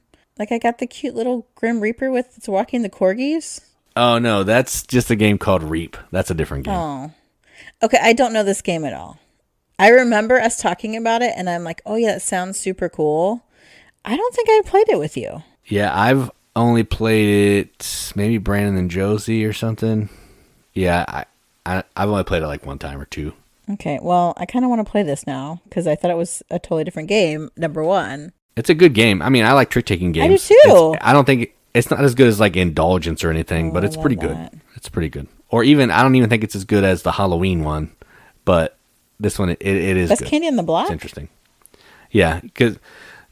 got the cute little Grim Reaper it's walking the corgis? Oh, no, that's just a game called Reap. That's a different game. Oh. Okay, I don't know this game at all. I remember us talking about it, and I'm like, oh, yeah, that sounds super cool. I don't think I played it with you. Yeah, I've only played it, maybe Brandon and Josie or something. Yeah, I've only played it one time or two. Okay, well, I kind of want to play this now, because I thought it was a totally different game, number one. It's a good game. I mean, I like trick-taking games. I do, too. I don't think... It's not as good as Indulgence or anything, but it's pretty good. It's pretty good. Or even, I don't even think it's as good as the Halloween one, but this one, it is That's good. Candy in the Block? It's interesting. Yeah, because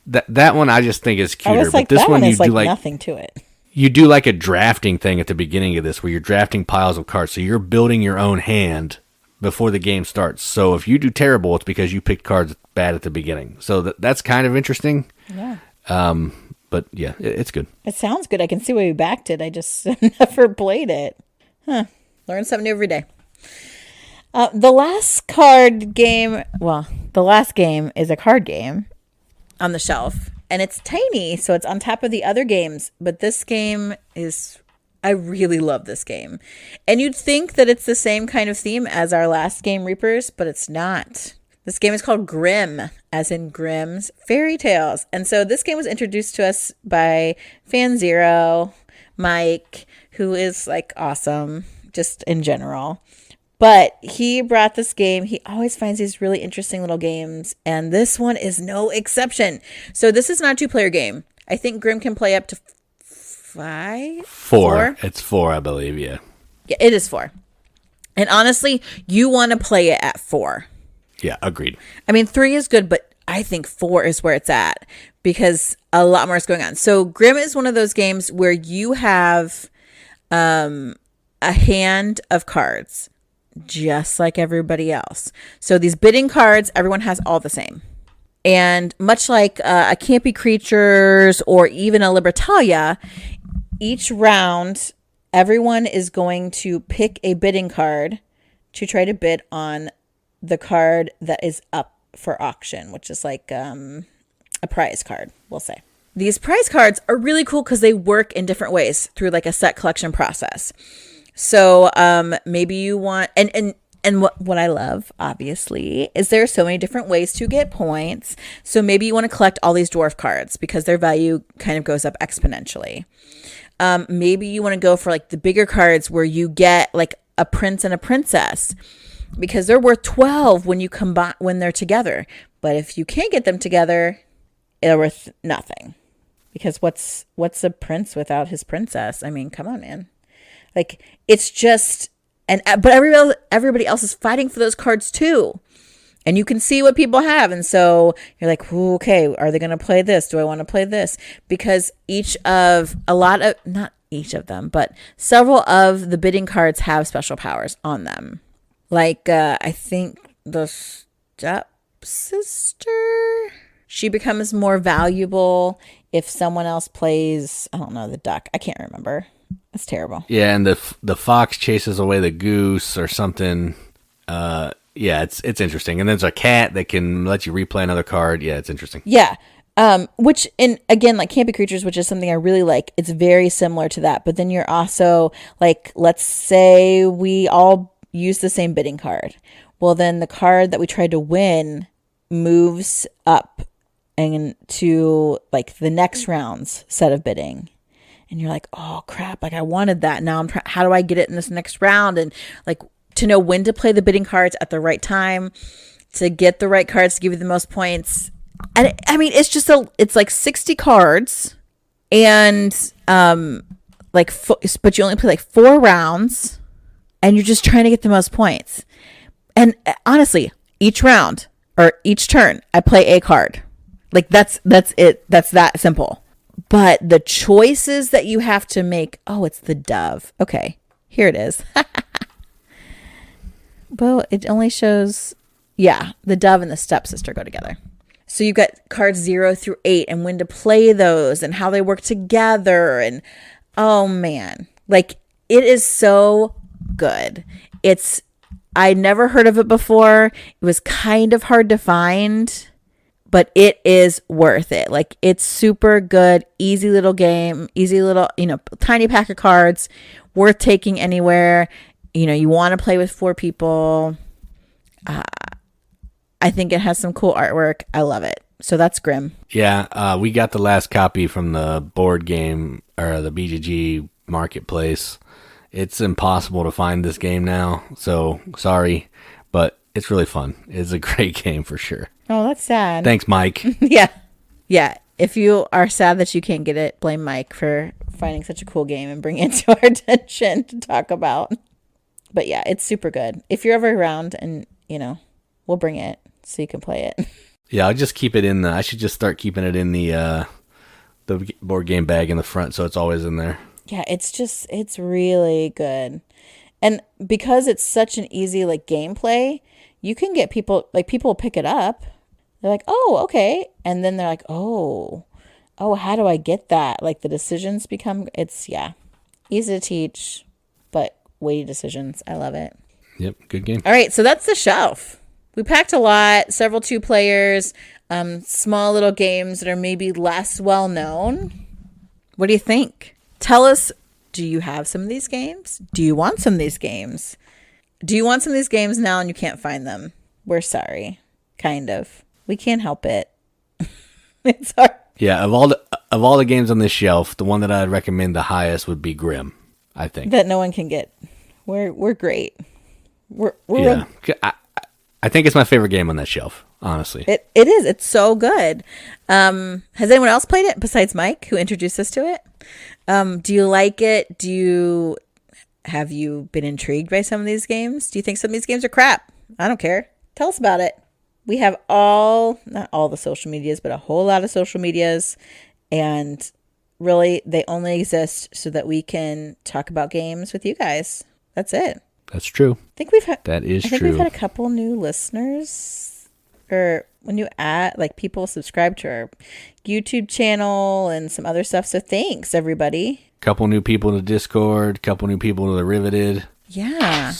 that one I just think is cuter. I was like, but this that one is do nothing to it. You do a drafting thing at the beginning of this where you're drafting piles of cards. So you're building your own hand before the game starts. So if you do terrible, it's because you picked cards bad at the beginning. So that's kind of interesting. Yeah. But yeah, it's good. It sounds good. I can see why you backed it. I just never played it. Huh. Learn something new every day. The last game is a card game on the shelf. And it's tiny, so it's on top of the other games. But this game I really love this game. And you'd think that it's the same kind of theme as our last game, Reapers, but it's not. This game is called Grimm, as in Grimm's Fairy Tales. And so this game was introduced to us by Fan Zero, Mike, who is awesome, just in general. But he brought this game. He always finds these really interesting little games, and this one is no exception. So this is not a 2-player game. I think Grimm can play up to 5? 4. It's 4, I believe, yeah. Yeah, it is 4. And honestly, you want to play it at 4. Yeah, agreed. I mean, 3 is good, but I think 4 is where it's at because a lot more is going on. So Grimm is one of those games where you have a hand of cards, just like everybody else. So these bidding cards, everyone has all the same. And much like a Campy Creatures or even a Libertalia, each round, everyone is going to pick a bidding card to try to bid on the card that is up for auction, which is like a prize card, we'll say. These prize cards are really cool because they work in different ways through like a set collection process. So maybe you want, and what I love, obviously, is there are so many different ways to get points. So maybe you want to collect all these dwarf cards because their value kind of goes up exponentially. Maybe you want to go for like the bigger cards where you get like a prince and a princess because they're worth 12 when you combine when they're together. But if you can't get them together, they're worth nothing. Because what's a prince without his princess? I mean, come on, man. Like, it's just, but everybody else is fighting for those cards too. And you can see what people have. And so you're like, okay, are they going to play this? Do I want to play this? Because not each of them, but several of the bidding cards have special powers on them. Like, I think the stepsister, she becomes more valuable if someone else plays, I don't know, the duck. I can't remember. It's terrible. Yeah, and the fox chases away the goose or something. Yeah, it's interesting. And there's a cat that can let you replay another card. Yeah, it's interesting. Yeah. Which, in again, like Campy Creatures, which is something I really like, it's very similar to that. But then you're also like, let's say we all use the same bidding card. Well, then the card that we tried to win moves up and to like the next round's set of bidding. And you're like, oh crap, like I wanted that. Now how do I get it in this next round? And like to know when to play the bidding cards at the right time, to get the right cards to give you the most points. And it's like 60 cards and but you only play like 4 rounds and you're just trying to get the most points. And honestly, each round or each turn, I play a card. Like that's it. That's that simple. But the choices that you have to make, it's the dove. Okay, here it is. Well, it only shows, the dove and the stepsister go together. So you've got cards 0 through 8 and when to play those and how they work together. And oh man, like it is so good. I never heard of it before. It was kind of hard to find, but it is worth it. Like it's super good, easy little game, easy little, tiny pack of cards, worth taking anywhere. You want to play with 4 people. I think it has some cool artwork. I love it. So that's Grimm. Yeah, we got the last copy from the board game or the BGG marketplace. It's impossible to find this game now, so sorry, but it's really fun. It's a great game for sure. Oh, that's sad. Thanks, Mike. Yeah. If you are sad that you can't get it, blame Mike for finding such a cool game and bringing it to our attention to talk about. But yeah, it's super good. If you're ever around and, we'll bring it so you can play it. Yeah, I'll just keep it I should just start keeping it in the board game bag in the front so it's always in there. Yeah, it's really good. And because it's such an easy like gameplay, you can get people will pick it up. They're like, oh, okay. And then they're like, oh, how do I get that? Like the decisions become, easy to teach, but weighty decisions. I love it. Yep, good game. All right, so that's the shelf. We packed a lot, several 2 players, small little games that are maybe less well known. What do you think? Tell us, do you have some of these games? Do you want some of these games? Do you want some of these games now and you can't find them? We're sorry. Kind of. We can't help it. It's hard. Yeah, of all the games on this shelf, the one that I'd recommend the highest would be Grimm, I think. That no one can get. We're great. I think it's my favorite game on that shelf, honestly. It is. It's so good. Has anyone else played it besides Mike, who introduced us to it? Do you like it? Have you been intrigued by some of these games? Do you think some of these games are crap? I don't care. Tell us about it. We have not all the social medias, but a whole lot of social medias. And really, they only exist so that we can talk about games with you guys. That's it. That's true. I think we've had true. We've had a couple new listeners, or when you people subscribe to our YouTube channel and some other stuff. So thanks, everybody. Couple new people to Discord, couple new people to the Riveted. Yeah.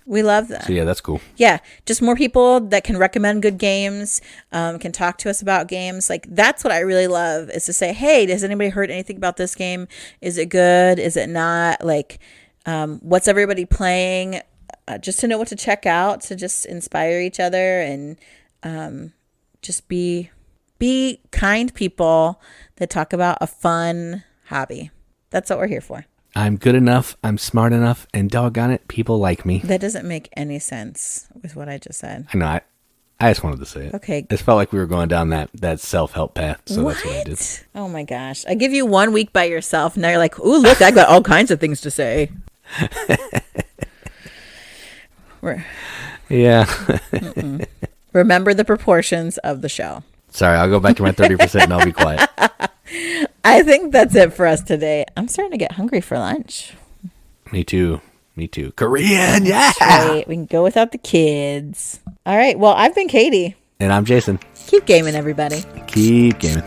We love that. So yeah, that's cool. Yeah, just more people that can recommend good games, can talk to us about games. Like, that's what I really love, is to say, hey, has anybody heard anything about this game? Is it good? Is it not? Like, what's everybody playing? Just to know what to check out, to just inspire each other, and just be kind people that talk about a fun hobby. That's what we're here for. I'm good enough, I'm smart enough, and doggone it, people like me. That doesn't make any sense with what I just said. I know, I just wanted to say it. Okay. It just felt like we were going down that self-help path, so that's what I did. Oh my gosh. I give you 1 week by yourself, and now you're like, ooh, look, I got all kinds of things to say. Yeah. Remember the proportions of the show. Sorry, I'll go back to my 30% and I'll be quiet. I think that's it for us today. I'm starting to get hungry for lunch. Me too. Korean, yeah. Right. We can go without the kids. All right. Well, I've been Katie. And I'm Jason. Keep gaming, everybody. Keep gaming.